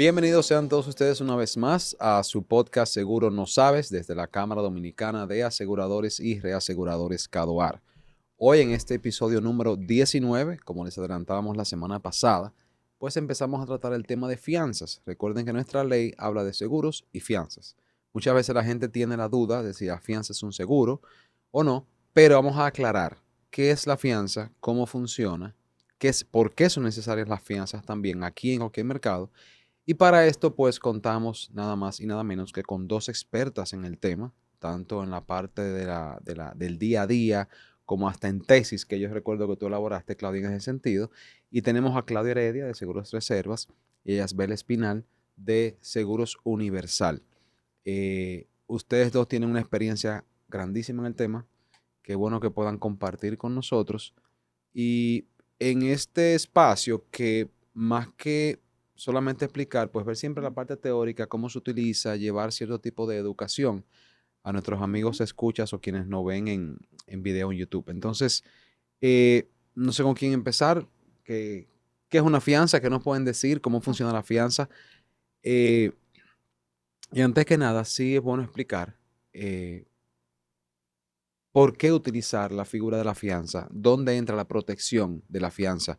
Bienvenidos sean todos ustedes una vez más a su podcast Seguro No Sabes desde la Cámara Dominicana de Aseguradores y Reaseguradores CADOAR. Hoy en este episodio número 19, como les adelantábamos la semana pasada, pues empezamos a tratar el tema de fianzas. Recuerden que nuestra ley habla de seguros y fianzas. Muchas veces la gente tiene la duda de si la fianza es un seguro o no, pero vamos a aclarar qué es la fianza, cómo funciona, por qué son necesarias las fianzas también aquí en cualquier mercado. Y para esto, pues contamos nada más y nada menos que con dos expertas en el tema, tanto en la parte del día a día como hasta en tesis, que yo recuerdo que tú elaboraste, Claudia, en ese sentido. Y tenemos a Claudia Heredia, de Seguros Reservas, y a Yasbel Espinal, de Seguros Universal. Ustedes dos tienen una experiencia grandísima en el tema. Qué bueno que puedan compartir con nosotros. Y en este espacio que más que solamente explicar, pues ver siempre la parte teórica, cómo se utiliza, llevar cierto tipo de educación a nuestros amigos escuchas o quienes nos ven en video en YouTube. Entonces, no sé con quién empezar, qué es una fianza, qué nos pueden decir, cómo funciona la fianza. Y antes que nada, sí es bueno explicar por qué utilizar la figura de la fianza, dónde entra la protección de la fianza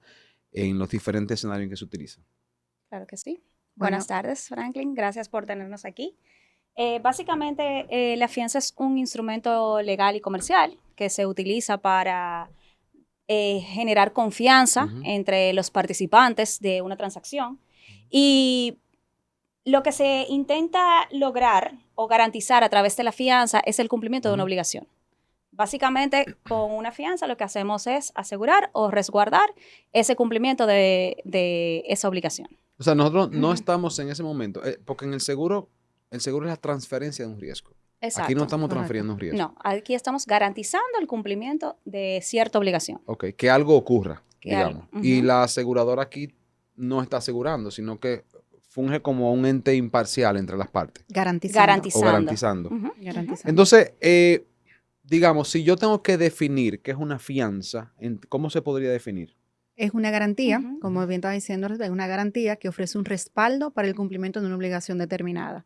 en los diferentes escenarios en que se utiliza. Claro que sí. Bueno. Buenas tardes, Franklin. Gracias por tenernos aquí. Básicamente, la fianza es un instrumento legal y comercial que se utiliza para generar confianza entre los participantes de una transacción. Y lo que se intenta lograr o garantizar a través de la fianza es el cumplimiento de una obligación. Básicamente, con una fianza lo que hacemos es asegurar o resguardar ese cumplimiento de esa obligación. O sea, nosotros no estamos en ese momento, porque en el seguro es la transferencia de un riesgo. Exacto. Aquí no estamos transfiriendo un riesgo. No, aquí estamos garantizando el cumplimiento de cierta obligación. Ok, que algo ocurra, digamos. Algo. Y la aseguradora aquí no está asegurando, sino que funge como un ente imparcial entre las partes. Garantizando. O garantizando. Garantizando. Entonces, digamos, si yo tengo que definir qué es una fianza, ¿cómo se podría definir? Es una garantía, como bien estaba diciendo, es una garantía que ofrece un respaldo para el cumplimiento de una obligación determinada.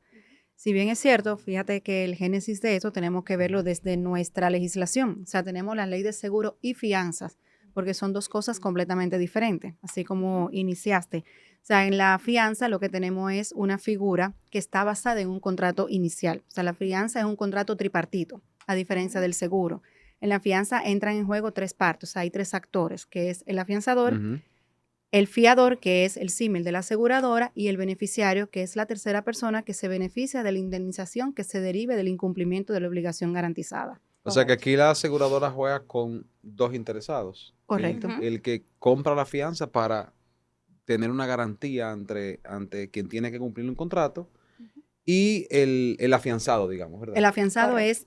Si bien es cierto, fíjate que el génesis de eso tenemos que verlo desde nuestra legislación. O sea, tenemos la ley de seguro y fianzas, porque son dos cosas completamente diferentes, así como iniciaste. O sea, en la fianza lo que tenemos es una figura que está basada en un contrato inicial. O sea, la fianza es un contrato tripartito, a diferencia del seguro. En la fianza entran en juego tres partes, o sea, hay tres actores, que es el afianzador, el fiador, que es el símil de la aseguradora, y el beneficiario, que es la tercera persona que se beneficia de la indemnización que se derive del incumplimiento de la obligación garantizada. O sea que aquí la aseguradora juega con dos interesados. Correcto. El que compra la fianza para tener una garantía ante quien tiene que cumplir un contrato y el afianzado, digamos, ¿verdad? El afianzado es,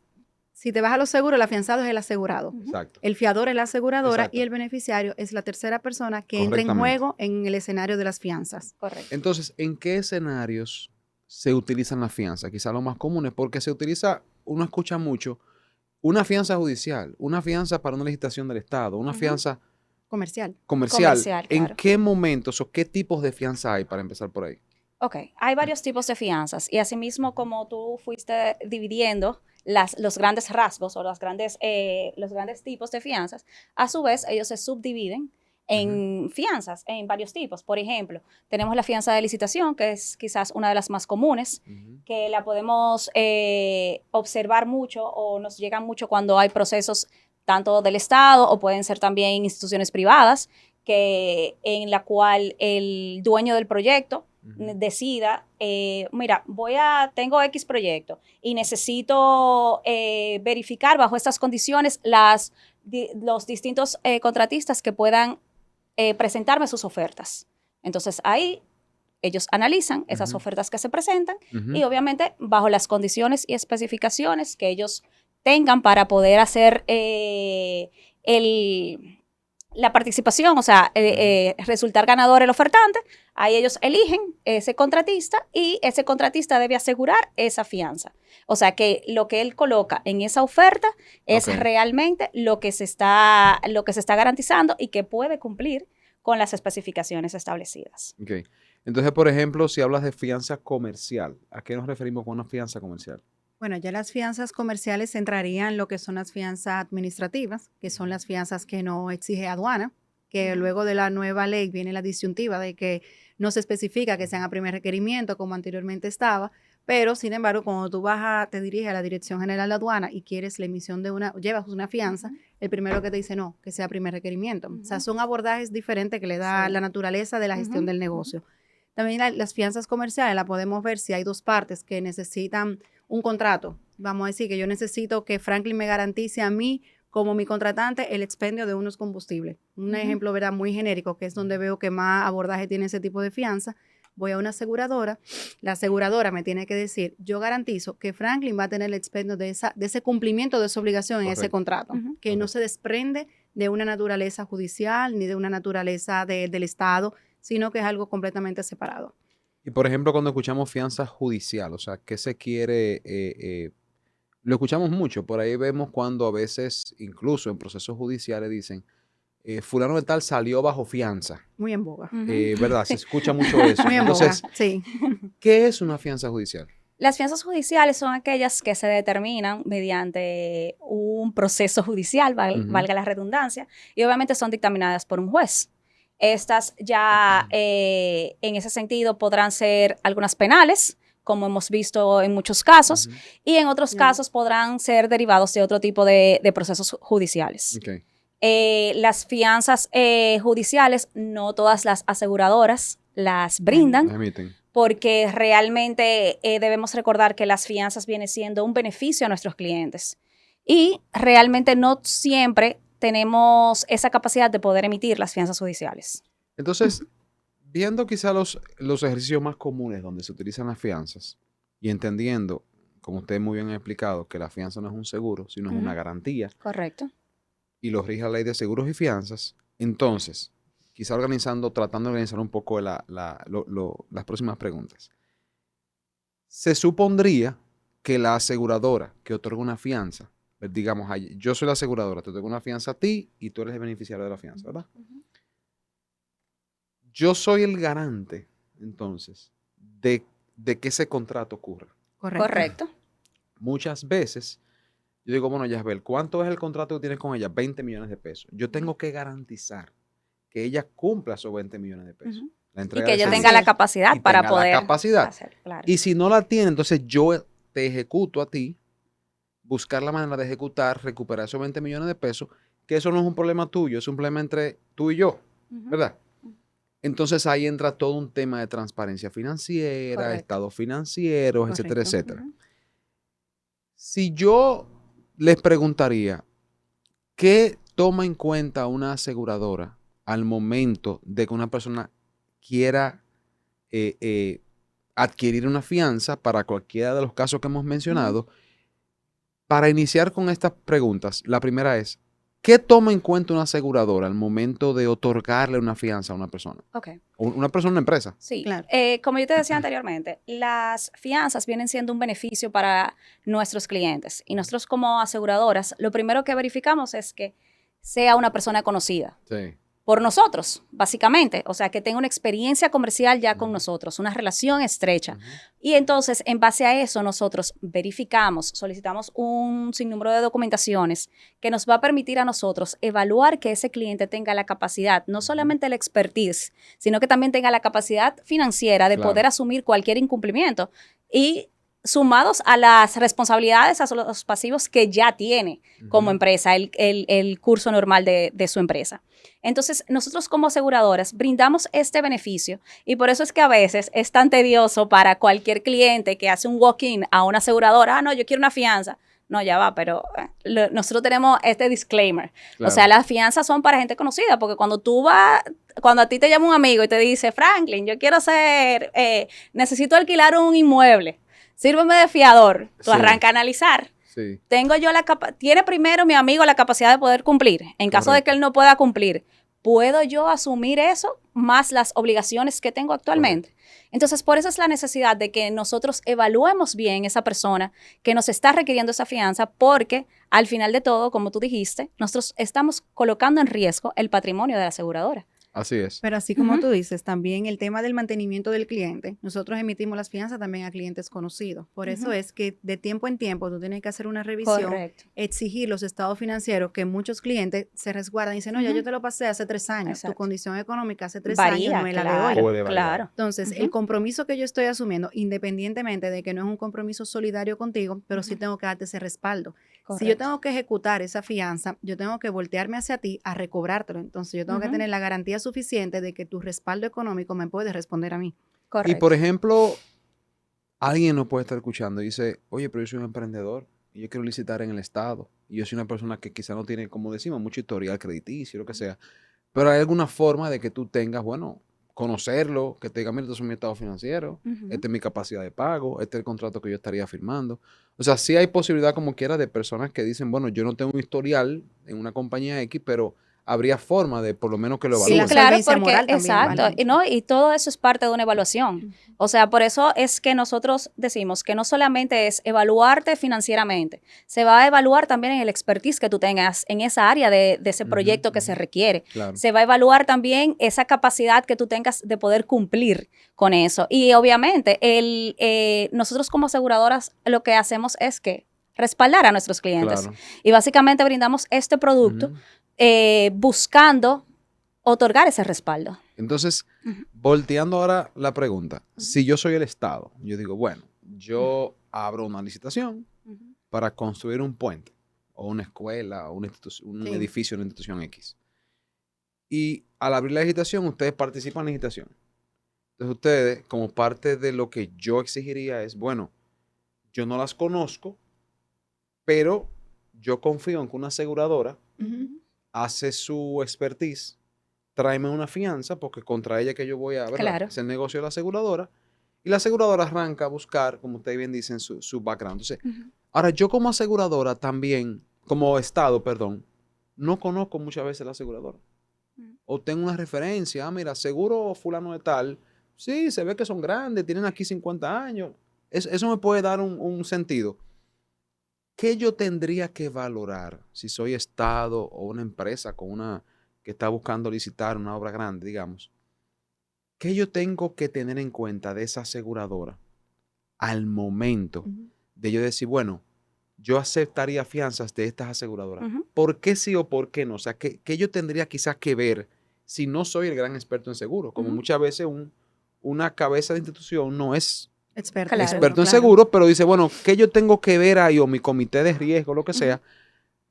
si te vas a los seguros, el afianzado es el asegurado. Exacto. El fiador es la aseguradora. Exacto. Y el beneficiario es la tercera persona que entra en juego en el escenario de las fianzas. Correcto. Entonces, ¿en qué escenarios se utilizan las fianzas? Quizá los más comunes, porque se utiliza, uno escucha mucho, una fianza judicial, una fianza para una licitación del Estado, una fianza comercial. Comercial. ¿En Claro. qué momentos o qué tipos de fianza hay para empezar por ahí? Ok, hay varios tipos de fianzas y asimismo como tú fuiste dividiendo los grandes rasgos o los grandes tipos de fianzas, a su vez ellos se subdividen en fianzas, en varios tipos. Por ejemplo, tenemos la fianza de licitación, que es quizás una de las más comunes, que la podemos observar mucho o nos llegan mucho cuando hay procesos tanto del Estado o pueden ser también instituciones privadas, en la cual el dueño del proyecto decida, mira, tengo X proyecto y necesito verificar bajo estas condiciones los distintos contratistas que puedan presentarme sus ofertas. Entonces ahí ellos analizan esas ofertas que se presentan y obviamente bajo las condiciones y especificaciones que ellos tengan para poder hacer la participación, o sea, resultar ganador el ofertante, ahí ellos eligen ese contratista y ese contratista debe asegurar esa fianza. O sea, que lo que él coloca en esa oferta es realmente lo que se está garantizando y que puede cumplir con las especificaciones establecidas. Okay. Entonces, por ejemplo, si hablas de fianza comercial, ¿a qué nos referimos con una fianza comercial? Bueno, ya las fianzas comerciales entrarían lo que son las fianzas administrativas, que son las fianzas que no exige aduana, que luego de la nueva ley viene la disyuntiva de que no se especifica que sean a primer requerimiento como anteriormente estaba, pero sin embargo, cuando tú te diriges a la Dirección General de Aduana y quieres la emisión llevas una fianza, el primero que te dice no, que sea primer requerimiento. O sea, son abordajes diferentes que le da la naturaleza de la gestión del negocio. También las fianzas comerciales la podemos ver si hay dos partes que necesitan un contrato. Vamos a decir que yo necesito que Franklin me garantice a mí, como mi contratante, el expendio de unos combustibles. Un ejemplo, ¿verdad?, muy genérico, que es donde veo que más abordaje tiene ese tipo de fianza. Voy a una aseguradora, la aseguradora me tiene que decir, yo garantizo que Franklin va a tener el expendio de ese cumplimiento de esa obligación en ese contrato, que no se desprende de una naturaleza judicial ni de una naturaleza del Estado, sino que es algo completamente separado. Y por ejemplo, cuando escuchamos fianza judicial, o sea, ¿qué se quiere? Lo escuchamos mucho, por ahí vemos cuando a veces, incluso en procesos judiciales, dicen, fulano de tal salió bajo fianza. Muy en boga. ¿Verdad? Se escucha mucho eso. Muy en Entonces, boga, sí. ¿qué es una fianza judicial? Las fianzas judiciales son aquellas que se determinan mediante un proceso judicial, valga la redundancia, y obviamente son dictaminadas por un juez. Estas ya en ese sentido podrán ser algunas penales, como hemos visto en muchos casos, y en otros casos podrán ser derivados de otro tipo de procesos judiciales. Okay. Las fianzas judiciales, no todas las aseguradoras las brindan, porque realmente debemos recordar que las fianzas vienen siendo un beneficio a nuestros clientes. Y realmente no siempre tenemos esa capacidad de poder emitir las fianzas judiciales. Entonces, viendo quizá los ejercicios más comunes donde se utilizan las fianzas y entendiendo, como ustedes muy bien han explicado, que la fianza no es un seguro, sino es una garantía. Correcto. Y lo rige la ley de seguros y fianzas. Entonces, quizá tratando de organizar un poco las próximas preguntas. Se supondría que la aseguradora que otorga una fianza, digamos, yo soy la aseguradora, te otorgo una fianza a ti y tú eres el beneficiario de la fianza, ¿verdad? Yo soy el garante, entonces, de que ese contrato ocurra. Correcto. Muchas veces, yo digo, bueno, Yasbel, ¿cuánto es el contrato que tienes con ella? 20 millones de pesos. Yo tengo que garantizar que ella cumpla esos 20 millones de pesos. Y que ella tenga la capacidad para poder hacer. Claro. Y si no la tiene, entonces yo te ejecuto a ti, buscar la manera de ejecutar, recuperar esos 20 millones de pesos, que eso no es un problema tuyo, es un problema entre tú y yo, ¿verdad? Entonces ahí entra todo un tema de transparencia financiera, estados financieros, etcétera, etcétera. Si yo les preguntaría, ¿qué toma en cuenta una aseguradora al momento de que una persona quiera adquirir una fianza para cualquiera de los casos que hemos mencionado? Para iniciar con estas preguntas, la primera es, ¿qué toma en cuenta una aseguradora al momento de otorgarle una fianza a una persona? Una persona, una empresa. Sí, claro. Como yo te decía anteriormente, las fianzas vienen siendo un beneficio para nuestros clientes. Y nosotros como aseguradoras, lo primero que verificamos es que sea una persona conocida. Sí. Por nosotros, básicamente. O sea, que tenga una experiencia comercial ya con nosotros, una relación estrecha. Y entonces, en base a eso, nosotros verificamos, solicitamos un sinnúmero de documentaciones que nos va a permitir a nosotros evaluar que ese cliente tenga la capacidad, no solamente la expertise, sino que también tenga la capacidad financiera de poder asumir cualquier incumplimiento. Y sumados a las responsabilidades, a los pasivos que ya tiene como empresa, el curso normal de su empresa. Entonces, nosotros como aseguradoras brindamos este beneficio y por eso es que a veces es tan tedioso para cualquier cliente que hace un walk-in a una aseguradora, no, yo quiero una fianza. No, ya va, pero nosotros tenemos este disclaimer. Claro. O sea, las fianzas son para gente conocida, porque cuando a ti te llama un amigo y te dice, Franklin, yo quiero necesito alquilar un inmueble. Sírveme de fiador. Tú arrancas a analizar. Sí. ¿Tiene primero mi amigo la capacidad de poder cumplir? En caso de que él no pueda cumplir, ¿puedo yo asumir eso más las obligaciones que tengo actualmente? Entonces, por eso es la necesidad de que nosotros evaluemos bien esa persona que nos está requiriendo esa fianza, porque al final de todo, como tú dijiste, nosotros estamos colocando en riesgo el patrimonio de la aseguradora. Así es. Pero así como Ujú. tú dices, también el tema del mantenimiento del cliente, nosotros emitimos las fianzas también a clientes conocidos. Por eso Ujú. es que de tiempo en tiempo tú tienes que hacer una revisión, Correcto. exigir los estados financieros que muchos clientes se resguardan y dicen, no, ya yo Ujú. te lo pasé hace 3 años, tu Exacto. condición económica hace 3 años no Varía, es la de hoy. claro, Puede variar. claro. Entonces, el Ujú. compromiso que yo estoy asumiendo, independientemente de que no es un compromiso solidario contigo, pero sí Ujú. tengo que darte ese respaldo. Si yo Correcto. tengo que ejecutar esa fianza, yo tengo que voltearme hacia ti a recobrártelo. Entonces, yo tengo que Ujú. tener la garantía suficiente de que tu respaldo económico me puede responder a mí. Y por Correcto. ejemplo, alguien nos puede estar escuchando y dice, oye, pero yo soy un emprendedor y yo quiero licitar en el Estado. Y yo soy una persona que quizá no tiene, como decimos, mucho historial crediticio, lo que sea. Pero hay alguna forma de que tú tengas, bueno, conocerlo, que te diga, mira, este es mi estado financiero, Ujú. esta es mi capacidad de pago, este es el contrato que yo estaría firmando. O sea, sí hay posibilidad como quiera de personas que dicen, bueno, yo no tengo un historial en una compañía X, pero habría forma de por lo menos que lo Sí, Sí, la evalúen. claro, solvencia porque moral también exacto, vale y mucho. no, y todo eso es parte de una evaluación. Ujú. O sea, por eso es que nosotros decimos que no solamente es evaluarte financieramente, se va a evaluar también en el expertise que tú tengas en esa área de ese Ujú, proyecto que se ujú. requiere. Claro. Se va a evaluar también esa capacidad que tú tengas de poder cumplir con eso. Y obviamente, nosotros como aseguradoras lo que hacemos es que respaldar a nuestros clientes. Claro. Y básicamente brindamos este producto Ujú. buscando otorgar ese respaldo. Entonces, Ujú. volteando ahora la pregunta, Ujú. si yo soy el Estado, yo digo, bueno, yo abro una licitación Ujú. para construir un puente o una escuela o un Sí. edificio de una institución X. Y al abrir la licitación, ustedes participan en la licitación. Entonces ustedes, como parte de lo que yo exigiría es, bueno, yo no las conozco, pero yo confío en que una aseguradora Ujú. hace su expertise, tráeme una fianza, porque contra ella que yo voy a, ¿verdad? Claro. Es el negocio de la aseguradora. Y la aseguradora arranca a buscar, como ustedes bien dicen, su background. Entonces, Ujú. ahora yo como aseguradora también, como Estado, perdón, no conozco muchas veces la aseguradora. Ujú. O tengo una referencia, ah, mira, seguro fulano de tal, sí, se ve que son grandes, tienen aquí 50 años. Eso me puede dar un sentido. ¿Qué yo tendría que valorar si soy Estado o una empresa que está buscando licitar una obra grande, digamos? ¿Qué yo tengo que tener en cuenta de esa aseguradora al momento Ujú. de yo decir, bueno, yo aceptaría fianzas de estas aseguradoras? Ujú. ¿Por qué sí o por qué no? O sea, ¿qué yo tendría quizás que ver si no soy el gran experto en seguro? Como Ujú. muchas veces una cabeza de institución no es Experto en Claro. seguro, experto en claro. seguro, pero dice, bueno, ¿qué yo tengo que ver ahí o mi comité de riesgo, lo que Ujú. sea,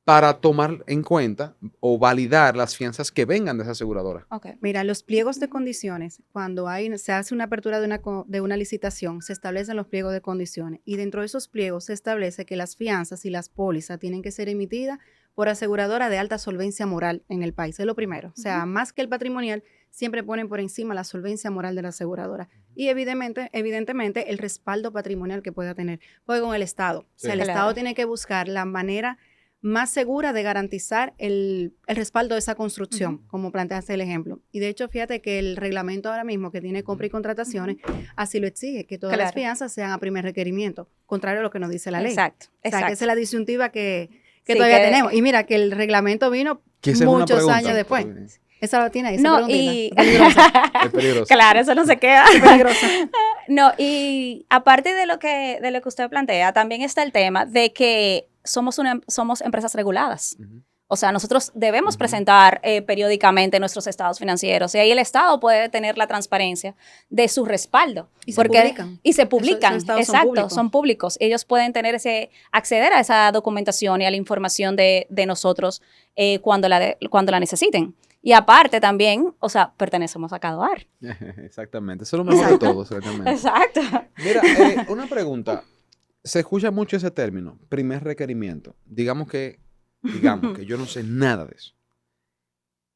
para tomar en cuenta o validar las fianzas que vengan de esa aseguradora? Ok. Mira, los pliegos de Ujú. condiciones, cuando se hace una apertura de una licitación, se establecen los pliegos de condiciones y dentro de esos pliegos se establece que las fianzas y las pólizas tienen que ser emitidas por aseguradora de alta solvencia moral en el país. Es lo primero. O sea, Ujú. más que el patrimonial, siempre ponen por encima la solvencia moral de la aseguradora y evidentemente el respaldo patrimonial que pueda tener. Porque con el Estado, o sea, el Sí. Estado Claro. tiene que buscar la manera más segura de garantizar el respaldo de esa construcción, Ujú. como planteaste el ejemplo. Y de hecho, fíjate que el reglamento ahora mismo que tiene compra y contrataciones, Ujú. así lo exige, que todas las Claro. fianzas sean a primer requerimiento, contrario a lo que nos dice la ley. Exacto. O sea, que esa Exacto. es la disyuntiva que Sí, todavía tenemos. Y mira que el reglamento vino Que esa es una muchos pregunta. años después. Esa lo tiene ahí, esa No, preguntita. y... Es peligrosa. Es peligroso. Claro, eso no se queda. Es peligrosa. No, y aparte de lo que usted plantea, también está el tema de que somos empresas reguladas. Ujú. O sea, nosotros debemos Ujú. presentar periódicamente nuestros estados financieros y ahí el Estado puede tener la transparencia de su respaldo. Y se publican. Y se Esos publican, estados son exacto, públicos. son públicos. Ellos pueden tener acceder a esa documentación y a la información de nosotros cuando la necesiten. Y aparte también, o sea, pertenecemos a CADOAR. Exactamente. Eso es lo mejor de Exacto. todo, certamente. Exacto. Mira, una pregunta. Se escucha mucho ese término, primer requerimiento. Digamos que yo no sé nada de eso.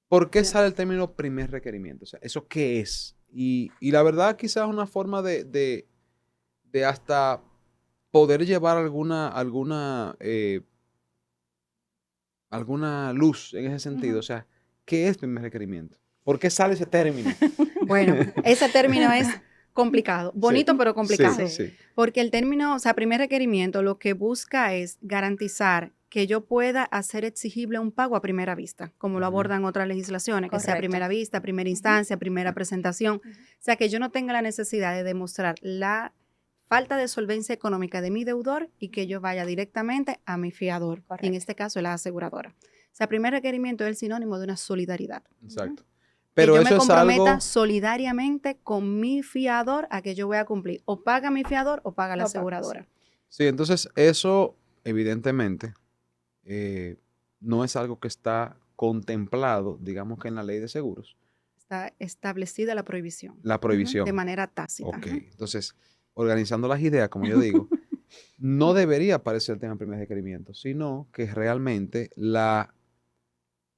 ¿Por qué Ya. sale el término primer requerimiento? O sea, ¿eso qué es? Y la verdad quizás es una forma de hasta poder llevar alguna luz en ese sentido. O Ujú. sea, ¿qué es primer requerimiento? ¿Por qué sale ese término? Bueno, ese término es complicado, bonito Sí, pero complicado. sí. Porque el término, o sea, primer requerimiento, lo que busca es garantizar que yo pueda hacer exigible un pago a primera vista, como lo abordan otras legislaciones, que sea a Correcto. primera vista, primera instancia, primera presentación. O sea, que yo no tenga la necesidad de demostrar la falta de solvencia económica de mi deudor y que yo vaya directamente a mi fiador, y en Correcto. este caso la aseguradora. O sea, primer requerimiento es el sinónimo de una solidaridad. Exacto. Que Pero yo eso me es comprometa algo... solidariamente con mi fiador a que yo voy a cumplir. O paga mi fiador o paga la O paga, aseguradora. Sí, entonces eso evidentemente no es algo que está contemplado, digamos que en la ley de seguros, Está establecida la prohibición la prohibición. de manera tácita. Ok, entonces, organizando las ideas, como yo digo, no debería aparecer en el primer requerimiento, sino que realmente la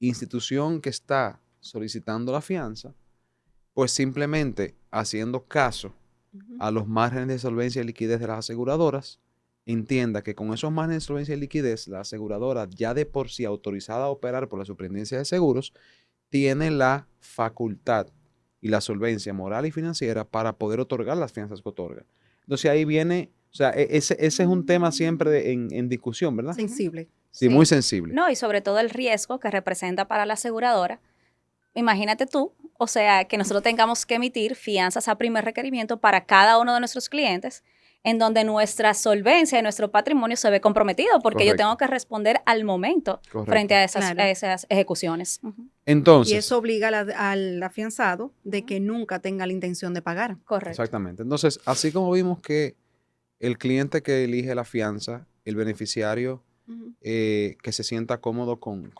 institución que está solicitando la fianza, pues simplemente haciendo caso Ujú. a los márgenes de solvencia y liquidez de las aseguradoras, entienda que con esos márgenes de solvencia y liquidez, la aseguradora, ya de por sí autorizada a operar por la Superintendencia de Seguros, tiene la facultad y la solvencia moral y financiera para poder otorgar las fianzas que otorga. Entonces ahí viene, o sea, ese es un tema siempre en discusión, ¿verdad? Sensible. Sí, Sí. muy sensible. No, y sobre todo el riesgo que representa para la aseguradora. Imagínate tú, o sea, que nosotros tengamos que emitir fianzas a primer requerimiento para cada uno de nuestros clientes, en donde nuestra solvencia y nuestro patrimonio se ve comprometido, porque yo Correcto. tengo que responder al momento Correcto. frente a esas, Claro. a esas ejecuciones. Ujú. Entonces, Y eso obliga al afianzado de que nunca tenga la intención de pagar. Correcto. exactamente. Entonces, así como vimos que el cliente que elige la fianza, el beneficiario Ujú. que se sienta cómodo con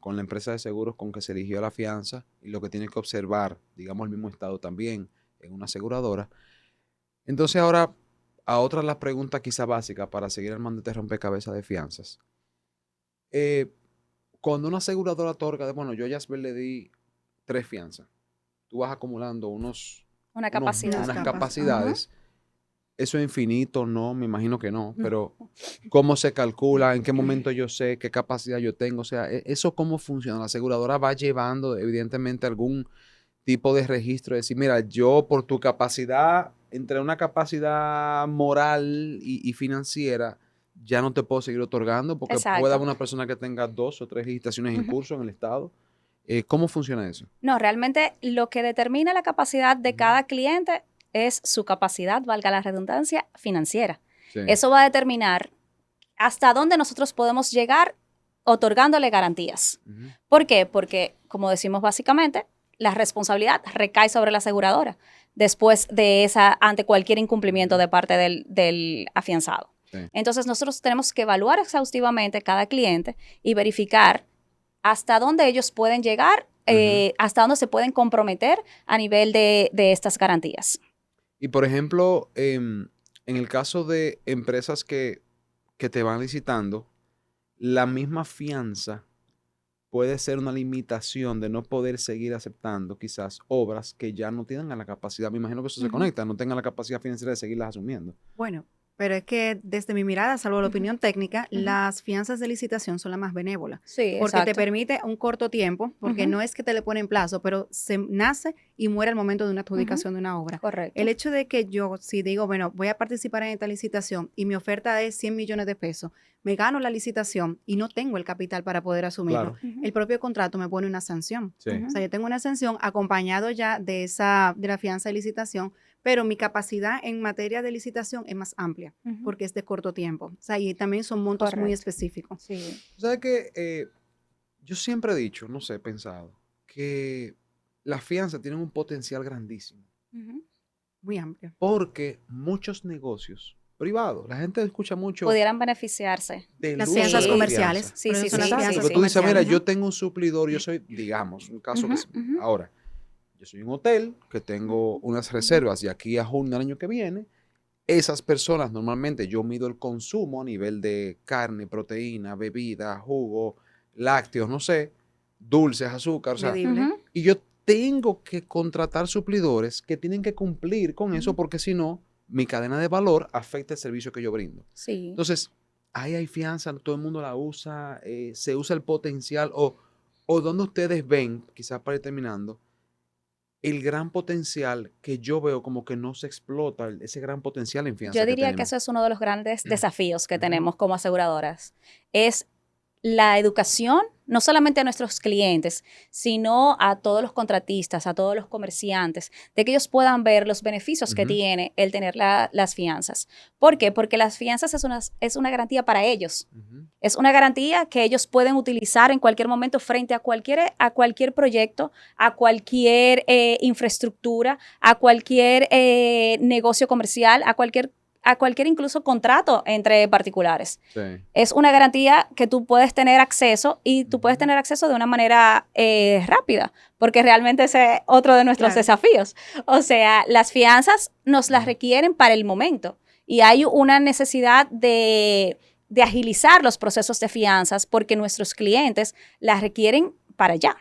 la empresa de seguros con que se eligió la fianza y lo que tiene que observar, digamos, el mismo estado también en una aseguradora. Entonces ahora, a otra de las preguntas quizá básicas para seguir armando este rompecabezas de fianzas. Cuando una aseguradora otorga, bueno, yo a Yasbel le di 3 fianzas, tú vas acumulando Una capacidad. Unas unas capas, capacidades. ¿Eso es infinito? No, me imagino que no, pero ¿cómo se calcula? ¿En qué momento yo sé qué capacidad yo tengo? O sea, ¿eso cómo funciona? La aseguradora va llevando evidentemente algún tipo de registro, de decir, mira, yo por tu capacidad, entre una capacidad moral y financiera, ya no te puedo seguir otorgando porque puede Exacto. haber una persona que tenga 2 o 3 registraciones en Ujú. curso en el Estado. ¿Cómo funciona eso? No, realmente lo que determina la capacidad de cada cliente es su capacidad, valga la redundancia, financiera. Sí. Eso va a determinar hasta dónde nosotros podemos llegar otorgándole garantías. Ujú. ¿Por qué? Porque, como decimos básicamente, la responsabilidad recae sobre la aseguradora después de ante cualquier incumplimiento de parte del afianzado. Sí. Entonces, nosotros tenemos que evaluar exhaustivamente cada cliente y verificar hasta dónde ellos pueden llegar, hasta dónde se pueden comprometer a nivel de estas garantías. Y por ejemplo, en el caso de empresas que te van licitando, la misma fianza puede ser una limitación de no poder seguir aceptando quizás obras que ya no tienen la capacidad, me imagino que eso se Ujú. conecta, no tengan la capacidad financiera de seguirlas asumiendo. Bueno, pero es que desde mi mirada, salvo la Ujú. opinión técnica, Ujú. las fianzas de licitación son las más benévolas. Sí, Porque te exacto. permite un corto tiempo, porque Ujú. no es que te le ponen plazo, pero se nace y muere al momento de una adjudicación de una obra. Correcto. El hecho de que yo, si digo, bueno, voy a participar en esta licitación y mi oferta es 100 millones de pesos, me gano la licitación y no tengo el capital para poder asumirlo, Claro. Ujú. el propio contrato me pone una sanción. Sí. Ujú. O sea, yo tengo una sanción acompañado ya de la fianza de licitación, pero mi capacidad en materia de licitación es más amplia, Ujú. porque es de corto tiempo. O sea, y también son montos muy Correcto. específicos. Sí. ¿Sabes qué? Yo siempre he dicho, no sé, he pensado, que las fianzas tienen un potencial grandísimo. Ujú. Muy amplio. Porque muchos negocios privados, la gente escucha mucho Pudieran beneficiarse. del Las uso fianzas de la comerciales. fianza. Sí, por eso sí, son las sí, Exacto, fianzas que tú dices, mira, comerciales. yo tengo un suplidor, yo soy, digamos, un caso que Ujú, ujú. ahora, yo soy un hotel que tengo unas reservas de aquí a junio del año que viene. Esas personas normalmente yo mido el consumo a nivel de carne, proteína, bebida, jugo, lácteos, no sé, dulces, azúcar, o sea, Medible. Ujú. y yo tengo que contratar suplidores que tienen que cumplir con eso Ujú. porque si no, mi cadena de valor afecta el servicio que yo brindo. Sí. Entonces, ahí hay fianza, todo el mundo la usa, se usa el potencial o donde ustedes ven, quizás para ir terminando, el gran potencial que yo veo como que no se explota, ese gran potencial en fianza Yo que diría que tenemos. eso es uno de los grandes desafíos que Ujú. tenemos como aseguradoras. Es la educación, no solamente a nuestros clientes, sino a todos los contratistas, a todos los comerciantes, de que ellos puedan ver los beneficios que tiene el tener las fianzas. ¿Por qué? Porque las fianzas es una garantía para ellos. Es una garantía que ellos pueden utilizar en cualquier momento frente a cualquier proyecto, a cualquier infraestructura, a cualquier negocio comercial, a cualquier incluso contrato entre particulares. Sí. Es una garantía que tú puedes tener acceso y tú puedes tener acceso de una manera rápida, porque realmente ese es otro de nuestros desafíos. O sea, las fianzas nos las requieren para el momento y hay una necesidad de agilizar los procesos de fianzas porque nuestros clientes las requieren para allá.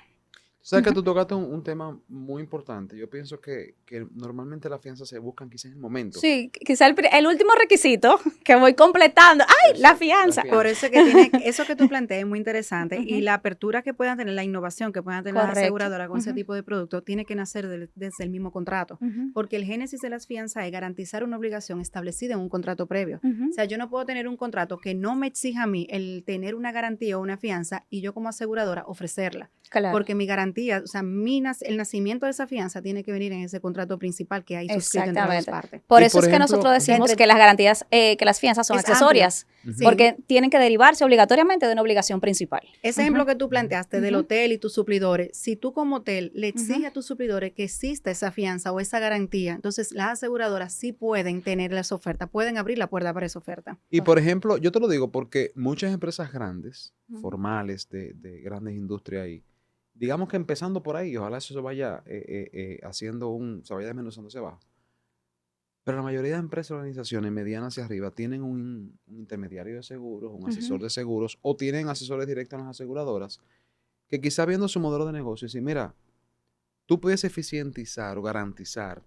O sea, que tú tocaste un tema muy importante. Yo pienso que normalmente las fianzas se buscan quizás en el momento. Sí, quizás el último requisito que voy completando. ¡Ay, la fianza! Por eso que eso que tú planteas es muy interesante y la apertura que puedan tener, la innovación que puedan tener las aseguradoras con ese tipo de producto tiene que nacer desde el mismo contrato. Porque el génesis de las fianzas es garantizar una obligación establecida en un contrato previo. O sea, yo no puedo tener un contrato que no me exija a mí el tener una garantía o una fianza y yo como aseguradora ofrecerla. Claro. Porque mi garantía, o sea, el nacimiento de esa fianza tiene que venir en ese contrato principal que hay suscrito entre las partes. Por eso es que nosotros decimos que las garantías, que las fianzas son accesorias, porque tienen que derivarse obligatoriamente de una obligación principal. Ese ejemplo que tú planteaste del hotel y tus suplidores, si tú como hotel le exiges a tus suplidores que exista esa fianza o esa garantía, entonces las aseguradoras sí pueden tener esa oferta, pueden abrir la puerta para esa oferta. Y por ejemplo, yo te lo digo porque muchas empresas grandes, formales, de grandes industrias ahí, digamos que empezando por ahí, ojalá eso se vaya se vaya desmenuzando hacia abajo. Pero la mayoría de empresas y organizaciones medianas hacia arriba tienen un intermediario de seguros, un asesor de seguros, o tienen asesores directos en las aseguradoras, que quizá viendo su modelo de negocio, dicen, mira, tú puedes eficientizar o garantizar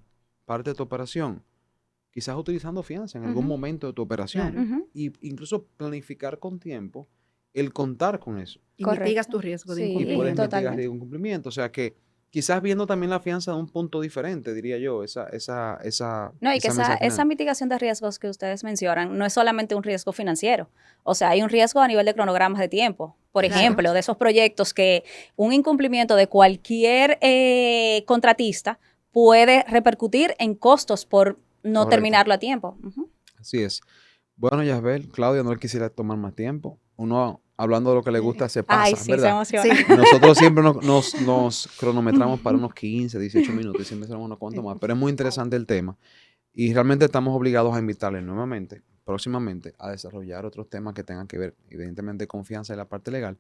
parte de tu operación, quizás utilizando fianza en algún momento de tu operación, y incluso planificar con tiempo el contar con eso. Y mitigas tu riesgo de incumplimiento. Y puedes mitigar riesgo de incumplimiento. O sea que quizás viendo también la fianza de un punto diferente, diría yo, esa mitigación de riesgos que ustedes mencionan no es solamente un riesgo financiero. O sea, hay un riesgo a nivel de cronogramas de tiempo. Por ejemplo, de esos proyectos que un incumplimiento de cualquier contratista puede repercutir en costos por no terminarlo a tiempo. Así es. Bueno, Yasbel, Claudia, no le quisiera tomar más tiempo. Uno, hablando de lo que le gusta, se pasa, ay, sí, ¿verdad? Se emociona. Sí. Nosotros siempre nos cronometramos para unos 15, 18 minutos y siempre serán unos cuantos más. Pero es muy interesante el tema y realmente estamos obligados a invitarles nuevamente, próximamente, a desarrollar otros temas que tengan que ver, evidentemente, confianza en la parte legal.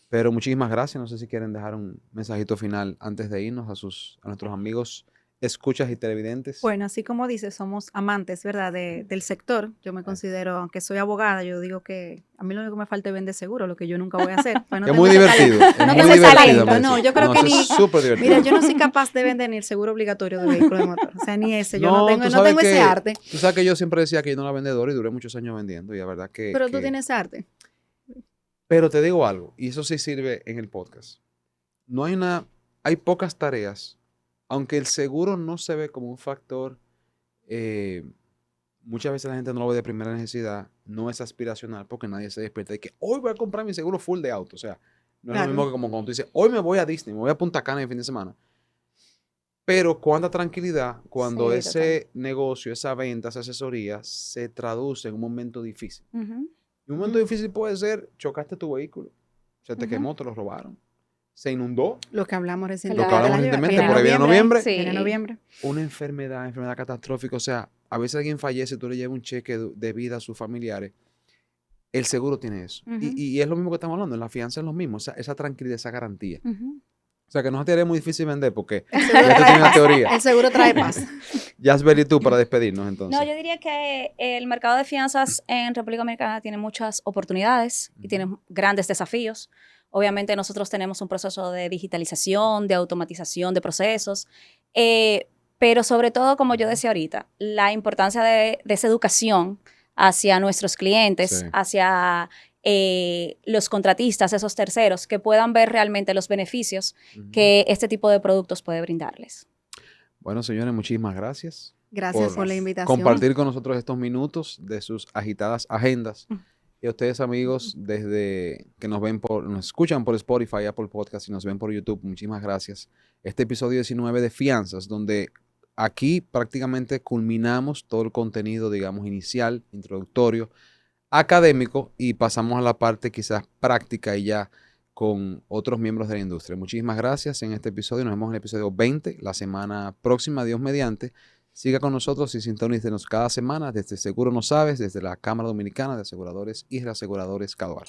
Pero muchísimas gracias. No sé si quieren dejar un mensajito final antes de irnos a nuestros amigos escuchas y televidentes. Bueno, así como dices, somos amantes, ¿verdad? del sector. Yo me considero, aunque soy abogada, yo digo que a mí lo único que me falta es vender seguro, lo que yo nunca voy a hacer. Pues es muy divertido. No tengo ese talento, no, yo creo que ni... Súper divertido. Mira, yo no soy capaz de vender ni el seguro obligatorio de vehículo de motor. O sea, ni ese, yo no tengo ese arte. Tú sabes que yo siempre decía que yo no era vendedor y duré muchos años vendiendo y la verdad que... Pero tú tienes arte. Pero te digo algo, y eso sí sirve en el podcast. Hay pocas tareas. Aunque el seguro no se ve como un factor, muchas veces la gente no lo ve de primera necesidad, no es aspiracional porque nadie se despierta de que hoy voy a comprar mi seguro full de auto. O sea, no es lo mismo que como cuando tú dices, hoy me voy a Disney, me voy a Punta Cana el fin de semana. Pero cuánta tranquilidad cuando ese negocio, esa venta, esa asesoría se traduce en un momento difícil. Y un momento difícil puede ser, chocaste tu vehículo, se te quemó, te lo robaron. Se inundó. Lo que hablamos recientemente. Por ahí viene noviembre. Sí. Viene noviembre. Una enfermedad catastrófica. O sea, a veces alguien fallece, tú le llevas un cheque de vida a sus familiares. El seguro tiene eso. Y es lo mismo que estamos hablando. En la fianza es lo mismo. O sea, esa tranquilidad, esa garantía. O sea, que no te muy difícil vender porque esto tiene una teoría. El seguro trae paz. Yasbel, ¿y tú para despedirnos entonces? No, yo diría que el mercado de fianzas en República Dominicana tiene muchas oportunidades y tiene grandes desafíos. Obviamente nosotros tenemos un proceso de digitalización, de automatización de procesos, pero sobre todo, como yo decía ahorita, la importancia de esa educación hacia nuestros clientes, hacia los contratistas, esos terceros, que puedan ver realmente los beneficios que este tipo de productos puede brindarles. Bueno, señores, muchísimas gracias. Gracias por la invitación. Compartir con nosotros estos minutos de sus agitadas agendas Y a ustedes, amigos, desde que nos escuchan por Spotify, Apple Podcast y nos ven por YouTube, muchísimas gracias. Este episodio 19 de Fianzas, donde aquí prácticamente culminamos todo el contenido, digamos, inicial, introductorio, académico, y pasamos a la parte quizás práctica y ya con otros miembros de la industria. Muchísimas gracias en este episodio. Nos vemos en el episodio 20 la semana próxima, Dios mediante. Siga con nosotros y sintonícenos cada semana desde Seguro No Sabes, desde la Cámara Dominicana de Aseguradores y Reaseguradores Caduar.